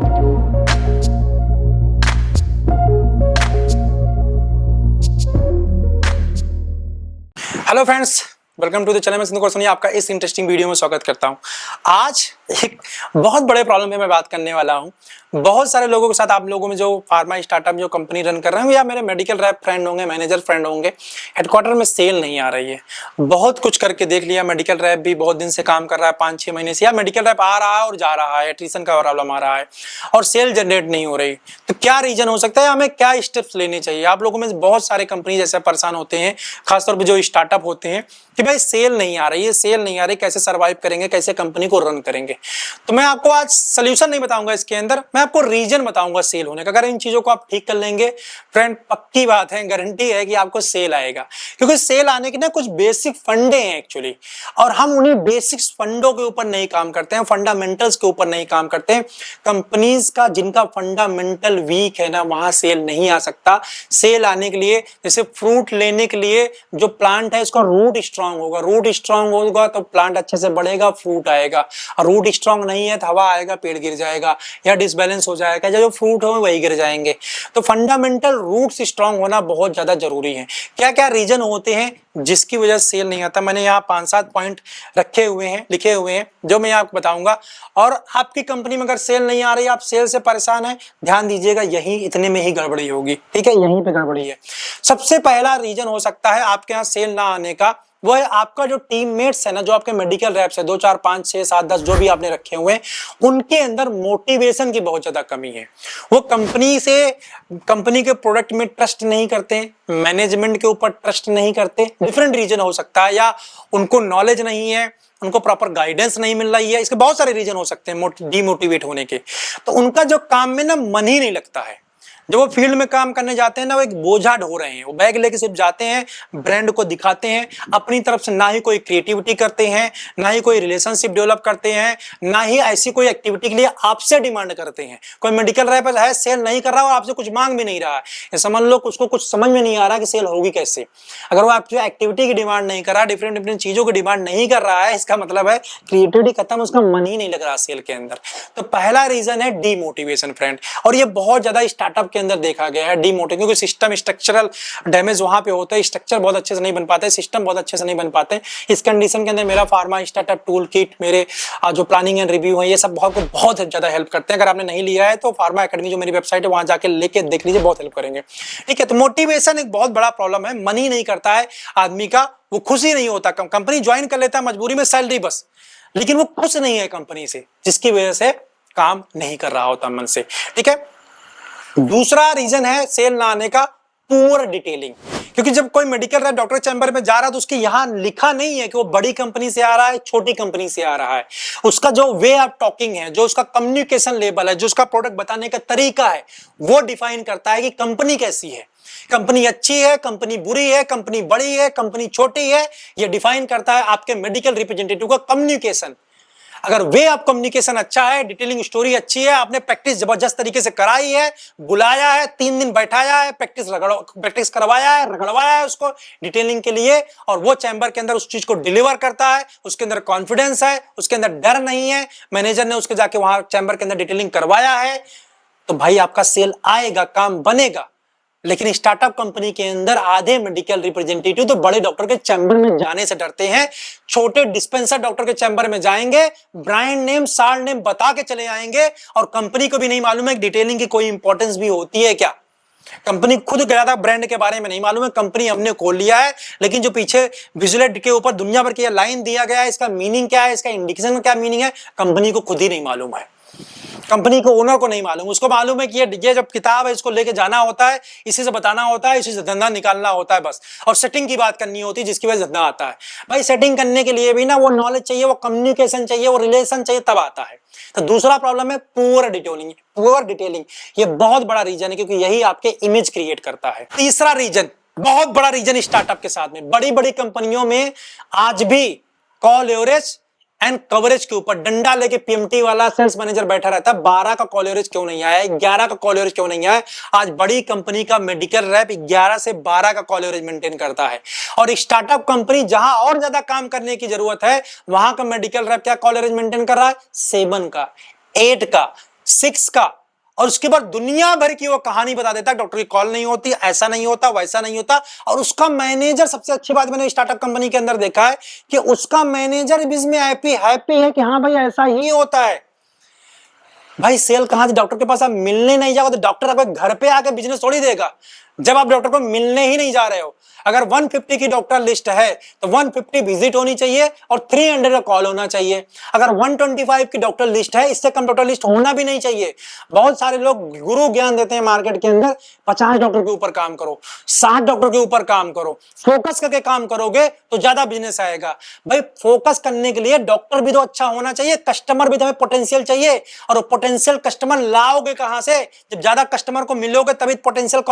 Hello friends, welcome to the channel. मैं सिंधु कौर आपका इस इंटरेस्टिंग वीडियो में स्वागत करता हूं। आज एक बहुत बड़े प्रॉब्लम पे मैं बात करने वाला हूं। बहुत सारे लोगों के साथ, आप लोगों में जो फार्मा स्टार्टअप जो कंपनी रन कर रहे हैं या मेरे मेडिकल रैप फ्रेंड होंगे, मैनेजर फ्रेंड होंगे, हेडक्वार्टर में सेल नहीं आ रही है। बहुत कुछ करके देख लिया, मेडिकल रैप भी बहुत दिन से काम कर रहा है, 5-6 महीने से, या मेडिकल रैप आ रहा है और जा रहा है, एट्रिशन का प्रॉब्लम आ रहा है और सेल जनरेट नहीं हो रही। तो क्या रीजन हो सकता है, हमें क्या स्टेप्स लेने चाहिए? आप लोगों में बहुत सारे कंपनी जैसे परेशान होते हैं, खासतौर पर जो स्टार्टअप होते हैं कि भाई सेल नहीं आ रही है, सेल नहीं आ रही, कैसे सर्वाइव करेंगे, कैसे कंपनी को रन करेंगे। तो मैं आपको आज सोल्यूशन नहीं बताऊंगा इसके अंदर, मैं आपको रीजन बताऊंगा सेल होने का। अगर इन चीजों को आप ठीक कर लेंगे फ्रेंड, पक्की बात है, गारंटी है कि आपको सेल आएगा। क्योंकि सेल आने के ना कुछ बेसिक फंडे हैं एक्चुअली, और हम उन्हीं बेसिक फंडों के ऊपर नहीं काम करते हैं, फंडामेंटल्स के ऊपर नहीं काम करते हैं। कंपनीज का जिनका फंडामेंटल वीक है ना, वहां सेल नहीं आ सकता। सेल आने के लिए, जैसे फ्रूट लेने के लिए जो प्लांट है उसका रूट स्ट्रांग होगा, रूट स्ट्रांग होगा तो प्लांट अच्छे से बढ़ेगा, फ्रूट आएगा। और रूट स्ट्रांग नहीं है तो हवा आएगा, पेड़ गिर जाएगा या डिसबैलेंस हो जाएगा, जो फ्रूट हो वही गिर जाएंगे। तो फंडामेंटल रूट्स स्ट्रांग होना बहुत ज्यादा जरूरी है। क्या क्या रीजन होते हैं जिसकी वजह से सेल नहीं आता? मैंने यहाँ 5-7 पॉइंट रखे हुए हैं, लिखे हुए हैं, जो मैं आपको बताऊंगा। और आपकी कंपनी में अगर सेल नहीं आ रही, आप सेल से परेशान है, ध्यान दीजिएगा, यही इतने में ही गड़बड़ी होगी। ठीक है, यहीं पे गड़बड़ी है। सबसे पहला रीजन हो सकता है आपके यहाँ सेल ना आने का, वो है आपका जो टीममेट्स है ना, जो आपके मेडिकल रैप्स है, 2, 4, 5, 6, 7, 10 जो भी आपने रखे हुए हैं, उनके अंदर मोटिवेशन की बहुत ज्यादा कमी है। वो कंपनी के प्रोडक्ट में ट्रस्ट नहीं करते, मैनेजमेंट के ऊपर ट्रस्ट नहीं करते। डिफरेंट रीजन हो सकता है, या उनको नॉलेज नहीं है, उनको प्रॉपर गाइडेंस नहीं मिल रही है। इसके बहुत सारे रीजन हो सकते हैं डीमोटिवेट होने के। तो उनका जो काम में ना मन ही नहीं लगता है। जब वो फील्ड में काम करने जाते हैं ना, वो एक बोझा ढो रहे हैं। वो बैग लेके सिर्फ जाते हैं, ब्रांड को दिखाते हैं, अपनी तरफ से ना ही कोई क्रिएटिविटी करते हैं, ना ही कोई रिलेशनशिप डेवलप करते हैं, ना ही ऐसी कोई एक्टिविटी के लिए आपसे डिमांड करते हैं। कोई मेडिकल रैप है, सेल नहीं कर रहा और आपसे कुछ मांग भी नहीं रहा है, समझ लो उसको कुछ समझ में नहीं आ रहा कि सेल होगी कैसे। अगर वो आपकी एक्टिविटी की डिमांड नहीं कर रहा, डिफरेंट चीजों की डिमांड नहीं कर रहा है, इसका मतलब है क्रिएटिविटी खत्म, उसका मन ही नहीं लग रहा सेल के अंदर। तो पहला रीजन है डीमोटिवेशन फ्रेंड, और ये बहुत ज्यादा स्टार्टअप के अंदर देखा गया है डीमोटिवेशन, क्योंकि सिस्टम स्ट्रक्चरल डैमेज वहां पे होता है, स्ट्रक्चर बहुत अच्छे से नहीं बन पाते, सिस्टम बहुत अच्छे से नहीं बन पाते। इस कंडीशन के अंदर मेरा फार्मा स्टार्टअप टूल किट, मेरे जो प्लानिंग एंड रिव्यू है, ये सब बहुत ज्यादा हेल्प करते हैं। अगर आपने नहीं लिया है तो फार्मा एकेडमी जो मेरी वेबसाइट है, वहां जाके लेके देख लीजिए, बहुत हेल्प करेंगे। ठीक है, तो मोटिवेशन एक बहुत बड़ा प्रॉब्लम है, मन ही नहीं करता है आदमी का, वो खुश ही नहीं होता। कंपनी ज्वाइन कर लेता है मजबूरी में, सैलरी बस, लेकिन वो खुश नहीं है कंपनी से, जिसकी वजह से काम नहीं कर रहा होता मन से। ठीक है, दूसरा रीजन है सेल ना आने का, पुअर डिटेलिंग। क्योंकि जब कोई मेडिकल रैप डॉक्टर चैम्बर में जा रहा है तो उसके यहां लिखा नहीं है कि वो बड़ी कंपनी से आ रहा है, छोटी कंपनी से आ रहा है। उसका जो वे ऑफ टॉकिंग है, जो उसका कम्युनिकेशन लेवल है, जो उसका प्रोडक्ट बताने का तरीका है, वो डिफाइन करता है कि कंपनी कैसी है। कंपनी अच्छी है, कंपनी बुरी है, कंपनी बड़ी है, कंपनी छोटी है, ये डिफाइन करता है आपके मेडिकल रिप्रेजेंटेटिव का कम्युनिकेशन। अगर वे आप कम्युनिकेशन अच्छा है, डिटेलिंग स्टोरी अच्छी है, आपने प्रैक्टिस जबरदस्त तरीके से कराई है, बुलाया है, 3 दिन बैठाया है, प्रैक्टिस करवाया है, रगड़वाया है उसको डिटेलिंग के लिए, और वो चैम्बर के अंदर उस चीज को डिलीवर करता है, उसके अंदर कॉन्फिडेंस है, उसके अंदर डर नहीं है, मैनेजर ने उसके जाके वहां चैम्बर के अंदर डिटेलिंग करवाया है, तो भाई आपका सेल आएगा, काम बनेगा। लेकिन स्टार्टअप कंपनी के अंदर आधे मेडिकल रिप्रेजेंटेटिव तो बड़े डॉक्टर के चैम्बर में जाने से डरते हैं, छोटे डिस्पेंसर डॉक्टर के चैम्बर में जाएंगे, ब्रांड नेम साल नेम बता के चले आएंगे, और कंपनी को भी नहीं मालूम है डिटेलिंग की कोई इंपॉर्टेंस भी होती है क्या। कंपनी खुद ज्यादा ब्रांड के बारे में नहीं मालूम है, कंपनी हमने खोल लिया है, लेकिन जो पीछे विजुअल के ऊपर दुनिया भर की लाइन दिया गया है, इसका मीनिंग क्या है, इसका इंडिकेशन क्या मीनिंग है, कंपनी को खुद ही नहीं मालूम है। कंपनी को, ओनर को नहीं मालूम। उसको मालूम है कि ये जब किताब है, इसको लेके जाना होता है, इसी से बताना होता है, इसी से धंधा निकालना होता है बस, और सेटिंग की बात करनी होती है, जिसकी वजह से धंधा आता है। भाई सेटिंग करने के लिए भी ना वो नॉलेज चाहिए, वो कम्युनिकेशन चाहिए, वो रिलेशन चाहिए, तब आता है। तो दूसरा प्रॉब्लम है पुअर डिटेलिंग। पुअर डिटेलिंग ये बहुत बड़ा रीजन है, क्योंकि यही आपके इमेज क्रिएट करता है। तीसरा रीजन, बहुत बड़ा रीजन स्टार्टअप के साथ में, बड़ी बड़ी कंपनियों में आज भी कॉल एवरेज एंड कवरेज के ऊपर डंडा लेके पीएमटी वाला सेल्स मैनेजर बैठा रहता है। 12 का कॉल एवरेज क्यों नहीं आया, 11 का कॉल एवरेज क्यों नहीं आया? आज बड़ी कंपनी का मेडिकल रैप 11 से 12 का कॉल एवरेज मेंटेन करता है, और स्टार्टअप कंपनी जहां और ज्यादा काम करने की जरूरत है, वहां का मेडिकल रैप क्या कॉल एवरेज मेंटेन कर रहा है? 7 का, 8 का, 6 का, और उसके बाद दुनिया भर की वो कहानी बता देता है, डॉक्टर की कॉल नहीं होती, ऐसा नहीं होता, वैसा नहीं होता। और उसका मैनेजर, सबसे अच्छी बात मैंने स्टार्टअप कंपनी के अंदर देखा है कि उसका मैनेजर भी इसमें हैप्पी है कि हाँ भाई ऐसा ही होता है। भाई सेल कहां से, डॉक्टर के पास आप मिलने नहीं जाओगे तो डॉक्टर आपके घर पे आके बिजनेस थोड़ी देगा, जब आप डॉक्टर को मिलने ही नहीं जा रहे हो। अगर 150 की डॉक्टर लिस्ट है तो 150 विजिट होनी चाहिए और 300 का कॉल होना चाहिए। अगर 125 की डॉक्टर लिस्ट है, इससे कम डॉक्टर लिस्ट होना भी नहीं चाहिए। बहुत सारे लोग गुरु ज्ञान देते हैं मार्केट के अंदर, 50 डॉक्टर के ऊपर काम करो, 60 डॉक्टर के ऊपर काम करो, फोकस करके काम करोगे तो ज्यादा बिजनेस आएगा। भाई फोकस करने के लिए डॉक्टर भी तो अच्छा होना चाहिए, कस्टमर भी तुम्हें पोटेंशियल चाहिए। और पोटेंशियल कस्टमर लाओगे कहां से? जब ज्यादा कस्टमर को मिलोगे तभी पोटेंशियल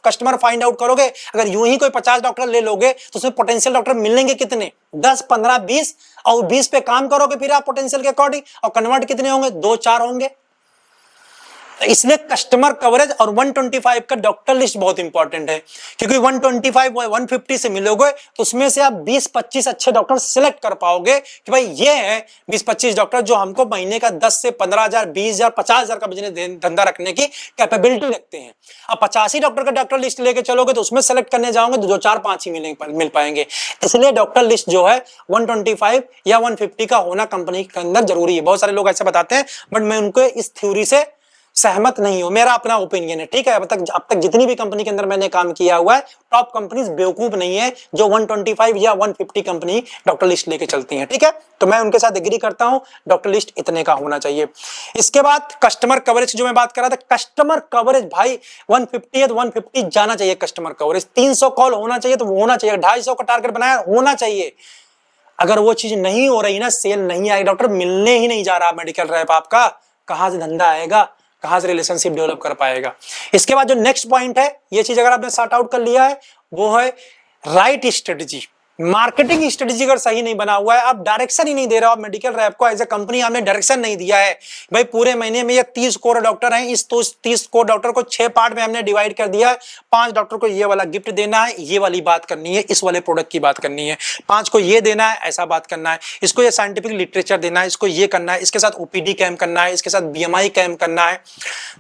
कस्टमर फाइंड आउट करोगे। अगर यूं ही कोई 50 डॉक्टर ले लोगे तो उसमें पोटेंशियल डॉक्टर मिलेंगे कितने? 10, 15, 20। और 20 पे काम करोगे फिर आप पोटेंशियल के अकॉर्डिंग, और कन्वर्ट कितने होंगे? 2, 4 होंगे। इसलिए कस्टमर कवरेज और 125 का डॉक्टर लिस्ट बहुत इंपॉर्टेंट है, क्योंकि 125 150 से मिलोगे तो उसमें से आप 20-25 अच्छे डॉक्टर सिलेक्ट कर पाओगे कि भाई ये है 20-25 डॉक्टर जो हमको महीने का 10 से 15,000, 20,000, 50,000 का बिजनेस धंधा रखने की कैपेबिलिटी रखते हैं। अब 85 डॉक्टर का डॉक्टर लिस्ट लेके चलोगे तो उसमें सेलेक्ट करने जाओगे तो 2, 4, 5 ही मिल पाएंगे। इसलिए डॉक्टर लिस्ट जो है 125 या 150 का होना कंपनी के अंदर जरूरी है। बहुत सारे लोग ऐसे बताते हैं, बट मैं उनको इस थ्योरी से सहमत नहीं हूं, मेरा अपना ओपिनियन है, ठीक है। अब तक जितनी भी कंपनी के अंदर मैंने काम किया हुआ है, टॉप कंपनीज बेवकूफ नहीं है जो 125 या 150 कंपनी डॉक्टर लिस्ट लेके चलती हैं, ठीक है। तो मैं उनके साथ एग्री करता हूं, डॉक्टर लिस्ट इतने का होना चाहिए। इसके बाद कस्टमर कवरेज जो मैं बात कर रहा था, कस्टमर कवरेज भाई 150 है तो 150 जाना चाहिए कस्टमर कवरेज। 300 कॉल होना चाहिए तो होना चाहिए, 250 का टारगेट बनाया होना चाहिए। अगर वो चीज नहीं हो रही ना, सेल नहीं आई, डॉक्टर मिलने ही नहीं जा रहा मेडिकल रैप, आपका कहां से धंधा आएगा, कहां से रिलेशनशिप डेवलप कर पाएगा। इसके बाद जो नेक्स्ट पॉइंट है, ये चीज अगर आपने सॉर्ट आउट कर लिया है, वो है राइट स्ट्रेटजी। मार्केटिंग स्ट्रेटजी अगर सही नहीं बना हुआ है, आप डायरेक्शन ही नहीं दे रहे हो, मेडिकल रैप को एज ए कंपनी आपने डायरेक्शन नहीं दिया है। भाई पूरे महीने में ये 30 कोर डॉक्टर हैं, इस 30 कोर डॉक्टर को 6 पार्ट में हमने डिवाइड कर दिया है। 5 डॉक्टर को ये वाला गिफ्ट देना है, ये वाली बात करनी है, इस वाले प्रोडक्ट की बात करनी है। 5 को ये देना है, ऐसा बात करना है, इसको ये साइंटिफिक लिटरेचर देना है, इसको ये करना है, इसके साथ ओपीडी कैम्प करना है, इसके साथ बीएमआई कैम्प करना है।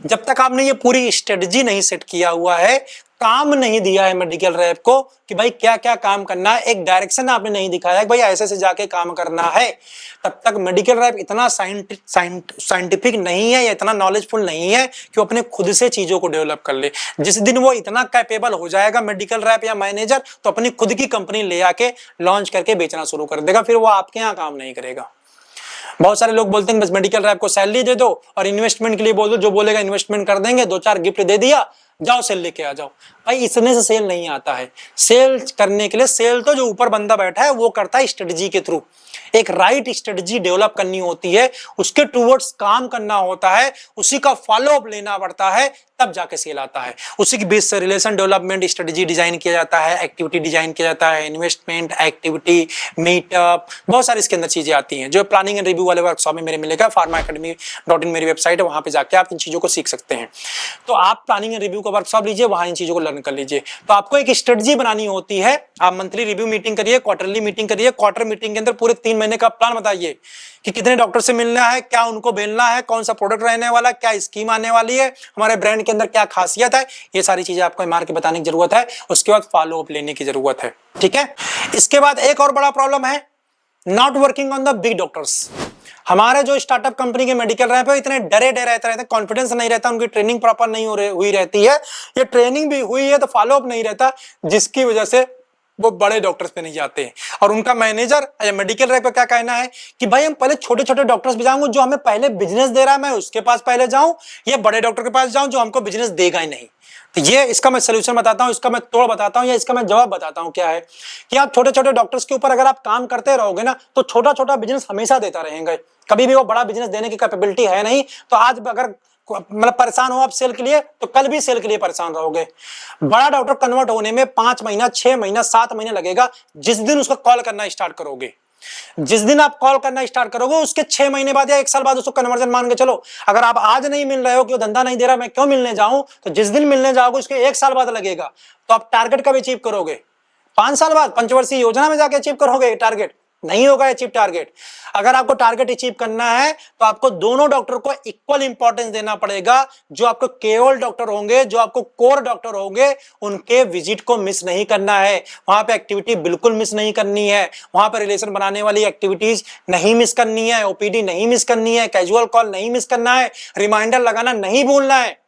जब तक आपने ये पूरी स्ट्रेटजी नहीं सेट किया हुआ है, काम नहीं दिया है मेडिकल रैप को कि भाई क्या क्या काम करना है, एक डायरेक्शन आपने नहीं दिखाया है कि भाई ऐसे से जाके काम करना है, तब तक मेडिकल रैप इतना साइंटिफिक नहीं है या इतना नॉलेजफुल नहीं है कि वो अपने खुद से चीजों को डेवलप कर ले। जिस दिन वो इतना कैपेबल हो जाएगा मेडिकल रैप या मैनेजर, तो अपनी खुद की कंपनी ले आके लॉन्च करके बेचना शुरू कर देगा, फिर वो आपके यहाँ काम नहीं करेगा। बहुत सारे लोग बोलते हैं बस मेडिकल रैप को सैलरी दे दो और इन्वेस्टमेंट के लिए बोल दो, जो बोलेगा इन्वेस्टमेंट कर देंगे, 2-4 गिफ्ट दे दिया, जाओ सेल लेके आ जाओ। भाई इसने से सेल नहीं आता है। सेल करने के लिए, सेल तो जो ऊपर बंदा बैठा है वो करता है स्ट्रेटजी के थ्रू। एक राइट स्ट्रेटजी डेवलप करनी होती है, उसके टूवर्ड्स काम करना होता है, उसी का फॉलो अप लेना पड़ता है, तब जाके सेल आता है। उसी के बेस से रिलेशन डेवलपमेंट स्ट्रेटजी डिजाइन किया जाता है, एक्टिविटी डिजाइन किया जाता है, इन्वेस्टमेंट एक्टिविटी, मीटअप, बहुत सारी इसके अंदर चीजें आती हैं जो प्लानिंग एंड रिव्यू वाले वर्कशॉप में मेरे मिलेगा। pharmaacademy.in मेरी वेबसाइट है, वहां पे जाके आप इन चीजों को सीख सकते हैं। तो आप प्लानिंग एंड रिव्यू का वर्कशॉप लीजिए, वहां इन चीजों को लर्न कर लीजिए। तो आपको एक स्ट्रेटजी बनानी होती है। आप मंथली रिव्यू मीटिंग करिए, क्वार्टरली मीटिंग करिए, क्वार्टर मीटिंग के अंदर पूरे 3 महीने का प्लान बताइए कि कितने डॉक्टर से मिलना है, क्या उनको बेलना है, कौन सा प्रोडक्ट रहने वाला, क्या स्कीम आने वाली है, हमारे ब्रांड के अंदर क्या खासियत है, ये सारी चीजें आपको मार के बताने की जरूरत है। उसके बाद फॉलो अप लेने की जरूरत है, ठीक है। इसके बाद एक और बड़ा प्रॉब्लम है, not working on the big doctors. हमारे जो स्टार्टअप कंपनी के मेडिकल रैप है, इतने डरे रहते हैं, कॉन्फिडेंस नहीं रहता, उनकी ट्रेनिंग प्रॉपर नहीं हुई रहती है, ये ट्रेनिंग भी हुई है तो फॉलो अप नहीं रहता, जिसकी वजह से वो बड़े डॉक्टर्स पे नहीं जाते हैं। और उनका मैनेजर या मेडिकल रैप का क्या कहना है कि भाई हम पहले छोटे छोटे डॉक्टर्स पे जाऊंगा, जो हमें पहले बिजनेस दे रहा है मैं उसके पास पहले जाऊं, या बड़े डॉक्टर के पास जाऊं जो हमको बिजनेस देगा ही नहीं। तो ये इसका मैं सोल्यूशन बताता हूं, इसका मैं तोड़ बताता हूं, या इसका मैं जवाब बताता हूं क्या है कि आप छोटे छोटे डॉक्टर्स के ऊपर अगर आप काम करते रहोगे ना, तो छोटा छोटा बिजनेस हमेशा देता रहेंगे, कभी भी वो बड़ा बिजनेस देने की कैपेबिलिटी है नहीं। तो आज अगर मतलब परेशान हो आप सेल के लिए, तो कल भी सेल के लिए परेशान रहोगे। बड़ा डॉक्टर कन्वर्ट होने में 5 महीना, 6 महीना, 7 महीने लगेगा, जिस दिन उसको कॉल करना स्टार्ट करोगे। जिस दिन आप कॉल करना स्टार्ट करोगे, उसके 6 महीने बाद या 1 साल बाद उसको कन्वर्जन मान के चलो। अगर आप आज नहीं मिल रहे हो कि वो धंधा नहीं दे रहा, मैं क्यों मिलने जाऊं, तो जिस दिन मिलने जाओगे उसके 1 साल बाद लगेगा। तो आप टारगेट कब अचीव करोगे? 5 साल बाद, पंचवर्षीय योजना में जाके अचीव करोगे टारगेट। नहीं होगा अचीव टारगेट। अगर आपको टारगेट अचीव करना है तो आपको दोनों डॉक्टर को इक्वल इंपॉर्टेंस देना पड़ेगा। जो आपको केवल डॉक्टर होंगे, जो आपको कोर डॉक्टर होंगे, उनके विजिट को मिस नहीं करना है, वहां पे एक्टिविटी बिल्कुल मिस नहीं करनी है, वहां पर रिलेशन बनाने वाली एक्टिविटीज नहीं मिस करनी है, ओपीडी नहीं मिस करनी है, कैजुअल कॉल नहीं मिस करना है, रिमाइंडर लगाना नहीं भूलना है।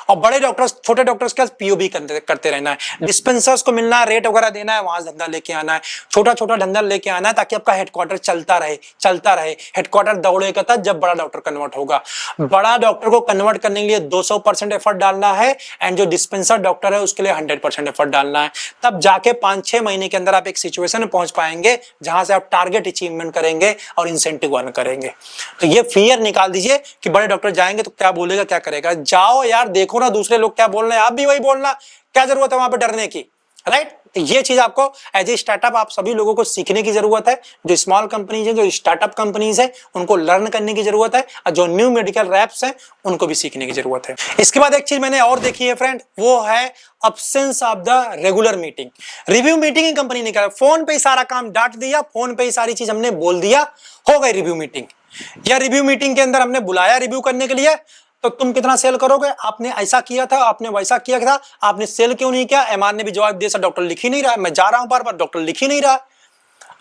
और बड़े डॉक्टर्स छोटे डॉक्टर्स के पीओबी करते रहना है, डिस्पेंसर्स को मिलना है, रेट वगैरह देना है, वहां धंधा लेके आना है, छोटा छोटा धंधा लेके आना है, ताकि आपका हेडक्वार्टर चलता रहे। हेडक्वार्टर दौड़ेगा तब जब बड़ा डॉक्टर कन्वर्ट होगा। बड़ा डॉक्टर को कन्वर्ट करने के लिए 200% एफर्ट डालना है, एंड जो डिस्पेंसर डॉक्टर है उसके लिए 100% एफर्ट डालना है। तब जाके 5-6 महीने के अंदर आप एक सिचुएशन में पहुंच पाएंगे जहां से आप टारगेट अचीवमेंट करेंगे और इंसेंटिव अर्न करेंगे। तो ये फियर निकाल दीजिए कि बड़े डॉक्टर जाएंगे तो क्या बोलेगा, क्या करेगा। जाओ यार, देखो ना दूसरे लोग क्या बोल रहे हैं, आप भी वही बोलना, क्या जरूरत है वहां पे डरने की, राइट। तो ये चीज आपको एज ए स्टार्टअप आप सभी लोगों को सीखने की जरूरत है। जो स्मॉल कंपनीज है, जो स्टार्टअप कंपनीज है, उनको लर्न करने की जरूरत है, और जो न्यू मेडिकल रैप्स हैं उनको भी सीखने की जरूरत है। इसके बाद एक चीज मैंने और देखी है फ्रेंड, वो है absence of the regular meeting. Review meeting he company ने करा, फोन पे ही सारा काम डांट दिया, फोन पे ही सारी चीज हमने बोल दिया, हो गई रिव्यू मीटिंग। या रिव्यू मीटिंग के अंदर हमने बुलाया रिव्यू करने के लिए, तो तुम कितना सेल करोगे, आपने ऐसा किया था, आपने वैसा किया था, आपने सेल क्यों नहीं किया। एमआर ने भी जवाब दिया, सर डॉक्टर लिख ही नहीं रहा है, मैं जा रहा हूं बार बार, डॉक्टर लिख ही नहीं रहा।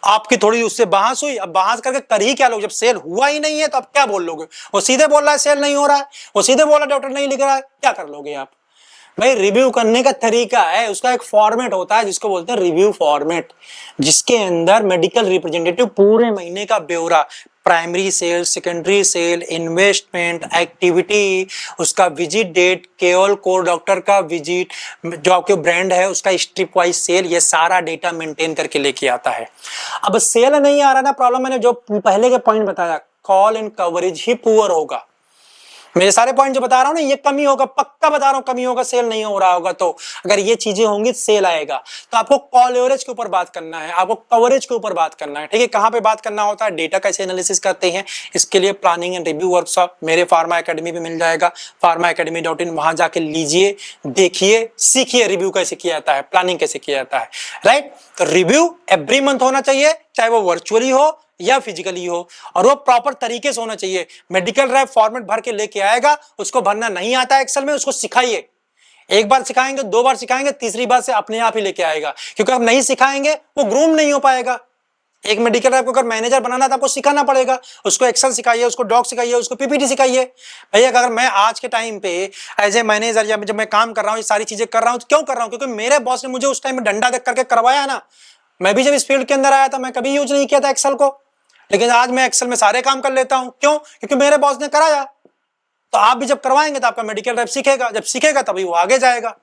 आपकी थोड़ी उससे बहस हुई, अब बहस करके कर ही क्या लोग, जब सेल हुआ ही नहीं है तो अब क्या बोल लोगे। वो सीधे बोल रहा है सेल नहीं हो रहा है, वो सीधे बोल रहा है डॉक्टर नहीं लिख रहा है, क्या कर लोगे आप। भाई रिव्यू करने का तरीका है, उसका एक फॉर्मेट होता है जिसको बोलते हैं रिव्यू फॉर्मेट, जिसके अंदर मेडिकल रिप्रेजेंटेटिव पूरे महीने का ब्यौरा, primary sale, secondary sale, investment, activity, उसका विजिट डेट, केवल कोर डॉक्टर का विजिट, जो आपके ब्रांड है उसका स्ट्रिप वाइज सेल, ये सारा डेटा मेंटेन करके लेके आता है। अब सेल नहीं आ रहा ना, प्रॉब्लम मैंने जो पहले के पॉइंट बताया, call and coverage he poor होगा। मेरे सारे पॉइंट जो बता रहा हूं ना, ये कमी होगा, पक्का बता रहा हूं कमी होगा, सेल नहीं हो रहा होगा। तो अगर ये चीजें होंगी सेल आएगा। तो आपको कवरेज के ऊपर बात करना है, आपको कवरेज के ऊपर बात करना है, ठीक है। कहां पे बात करना होता है, डेटा कैसे एनालिसिस करते हैं, इसके लिए प्लानिंग एंड रिव्यू वर्कशॉप मेरे फार्मा एकेडमी पे मिल जाएगा, pharmaacademy.in, वहां जाके लीजिए, देखिए, सीखिए रिव्यू कैसे किया जाता है, प्लानिंग कैसे किया जाता है, राइट। तो रिव्यू एवरी मंथ होना चाहिए, चाहे वो वर्चुअली हो या फिजिकली हो, और वो प्रॉपर तरीके से होना चाहिए। मेडिकल रैप फॉर्मेट भर के लेके आएगा, उसको भरना नहीं आता है एक्सेल में, उसको सिखाइए। एक बार सिखाएंगे, 2 बार सिखाएंगे, तीसरी बार से अपने आप ही लेके आएगा, क्योंकि आप नहीं सिखाएंगे वो ग्रूम नहीं हो पाएगा। एक मेडिकल रैप को अगर मैनेजर बनाना था, आपको सिखाना पड़ेगा, उसको एक्सेल सिखाइए, उसको डॉक सिखाइए, उसको पीपीटी सिखाइए। भैया अगर मैं आज के टाइम पे एज ए मैनेजर या जब मैं काम कर रहा हूँ, ये सारी चीजें कर रहा हूँ, क्यों कर रहा हूँ, क्योंकि मेरे बॉस ने मुझे उस टाइम में डंडा देख करके करवाया ना। मैं भी जब इस फील्ड के अंदर आया था, मैं कभी यूज नहीं किया था एक्सेल को, लेकिन आज मैं एक्सेल में सारे काम कर लेता हूं। क्यों? क्योंकि मेरे बॉस ने कराया। तो आप भी जब करवाएंगे तो आपका मेडिकल रैप सीखेगा, जब सीखेगा तभी वो आगे जाएगा,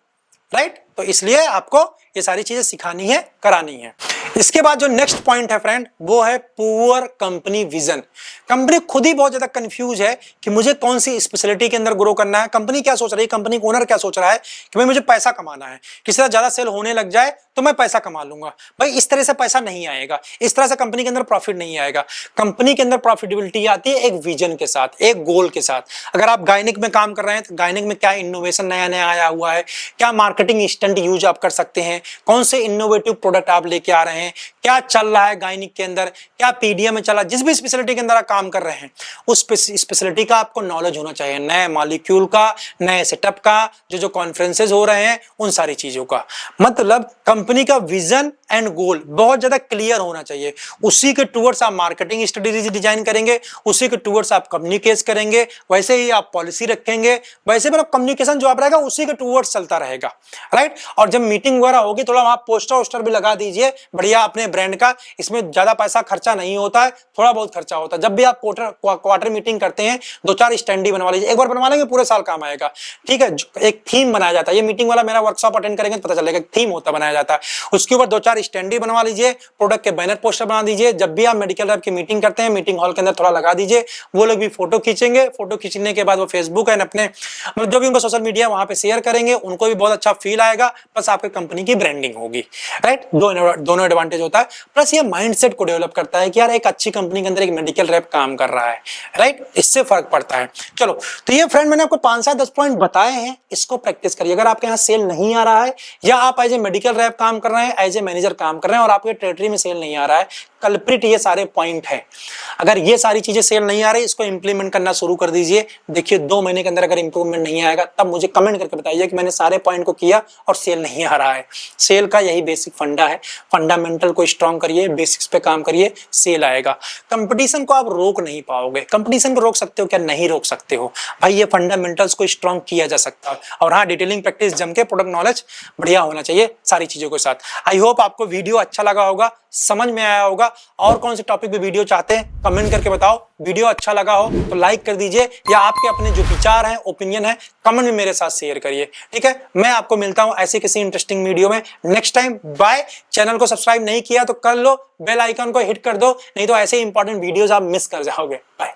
राइट। तो इसलिए आपको ये सारी चीजें सिखानी है, करानी है। इसके बाद जो नेक्स्ट पॉइंट है फ्रेंड, वो है पुअर कंपनी विजन। कंपनी खुद ही बहुत ज्यादा कंफ्यूज है कि मुझे कौन सी स्पेशलिटी के अंदर ग्रो करना है। कंपनी क्या सोच रही है, कंपनी ओनर क्या सोच रहा है कि भाई मुझे पैसा कमाना है, किसी तरह ज्यादा सेल होने लग जाए तो मैं पैसा कमा लूंगा। भाई इस तरह से पैसा नहीं आएगा, इस तरह से कंपनी के अंदर प्रॉफिट नहीं आएगा। कंपनी के अंदर प्रॉफिटेबिलिटी आती है एक विजन के साथ, एक गोल के साथ। अगर आप गायनिक में काम कर रहे हैं तो गायनिक में क्या इनोवेशन नया नया आया हुआ है, क्या मार्केटिंग स्टंट यूज आप कर सकते हैं, कौन से इनोवेटिव प्रोडक्ट आप लेके आ रहे हैं, क्या चल रहा है गायनिक के अंदर, क्या पीडीएम में चला, जिस भी स्पेशलिटी के अंदर आप काम कर रहे हैं उस स्पेशलिटी का आपको नॉलेज होना चाहिए, नए मॉलिक्यूल का, नए सेटअप का, जो कॉन्फ्रेंसेज हो रहे हैं उन सारी चीजों का। मतलब कंपनी का विजन एंड गोल बहुत ज्यादा क्लियर होना चाहिए। उसी के टूवर्ड्स आप मार्केटिंग स्ट्रेटेजी डिजाइन करेंगे, उसी के टूवर्ड्स आप कम्युनिकेट करेंगे, वैसे ही आप पॉलिसी रखेंगे, वैसे भी कम्युनिकेशन जो आप रहेगा उसी के टूवर्ड्स चलता रहेगा, राइट। और जब मीटिंग वगैरह होगी थोड़ा वहां पोस्टर वोस्टर भी लगा दीजिए बढ़िया अपने ब्रांड का। इसमें ज्यादा पैसा खर्चा नहीं होता है, थोड़ा बहुत खर्चा होता है। जब भी आप क्वार्टर मीटिंग करते हैं 2-4 स्टैंडी बनवा लीजिए, एक बार बनवा लेंगे पूरे साल काम आएगा, ठीक है। एक थीम बनाया जाता है, ये मीटिंग वाला मेरा वर्कशॉप अटेंड करेंगे तो पता चलेगा, थीम होता बनाया जाता है, उसके ऊपर 2-4 स्टैंडी बनवा लीजिए, प्रोडक्ट के बैनर पोस्टर बना दीजिए। जब भी आप मेडिकल रैप की मीटिंग करते हैं मीटिंग हॉल के अंदर थोड़ा लगा दीजिए, वो लोग भी फोटो खींचेंगे, फोटो खींचने के बाद वो फेसबुक एंड अपने जो भी उनका सोशल मीडिया वहां पे शेयर करेंगे, उनको भी बहुत अच्छा फील आएगा, बस आपकी कंपनी की ब्रांडिंग होगी, राइट। दोनों एडवांटेज होता है। प्लस ये माइंडसेट को डेवलप करता है कि यार एक अच्छी कंपनी के अंदर एक मेडिकल रैप काम कर रहा है, राइट, इससे फर्क पड़ता है। चलो, तो ये फ्रेंड मैंने आपको 5 से 10 पॉइंट बताए हैं, इसको प्रैक्टिस करिए। अगर आपके यहाँ सेल नहीं आ रहा है या आप एज ए मेडिकल रैप काम कर रहे हैं, एज ए मैनेजर काम कर रहे हैं और आपके टेरिटरी में सेल नहीं आ रहा है, कल्प्रिट ये सारे पॉइंट है। अगर ये सारी चीजें सेल नहीं आ रही, इसको इंप्लीमेंट करना शुरू कर दीजिए। देखिए 2 महीने के अंदर अगर इंप्रूवमेंट नहीं आएगा तब मुझे कमेंट करके बताइए कि मैंने सारे पॉइंट को किया और सेल नहीं आ रहा है। सेल का यही बेसिक फंडा है, फंडामेंटल को स्ट्रॉन्ग करिए, बेसिक्स पे काम करिए, सेल आएगा। कंपटीशन को आप रोक नहीं पाओगे। कंपटीशन को रोक सकते हो क्या? नहीं रोक सकते हो भाई, ये फंडामेंटल्स को स्ट्रॉन्ग किया जा सकता है। और हाँ, डिटेलिंग प्रैक्टिस जम के, प्रोडक्ट नॉलेज बढ़िया होना चाहिए सारी चीजों के साथ। आई होप आपको वीडियो अच्छा लगा होगा, समझ में आया होगा। और कौन से टॉपिक पे वीडियो चाहते हैं कमेंट करके बताओ। वीडियो अच्छा लगा हो तो लाइक कर दीजिए, या आपके अपने जो विचार हैं, ओपिनियन है, कमेंट में मेरे साथ शेयर करिए। ठीक है, मैं आपको मिलता हूं ऐसे किसी इंटरेस्टिंग वीडियो में नेक्स्ट टाइम। बाय। चैनल को सब्सक्राइब नहीं किया तो कर लो, बेल आइकन को हिट कर दो, नहीं तो ऐसे इंपॉर्टेंट वीडियोस आप मिस कर जाओगे। बाय।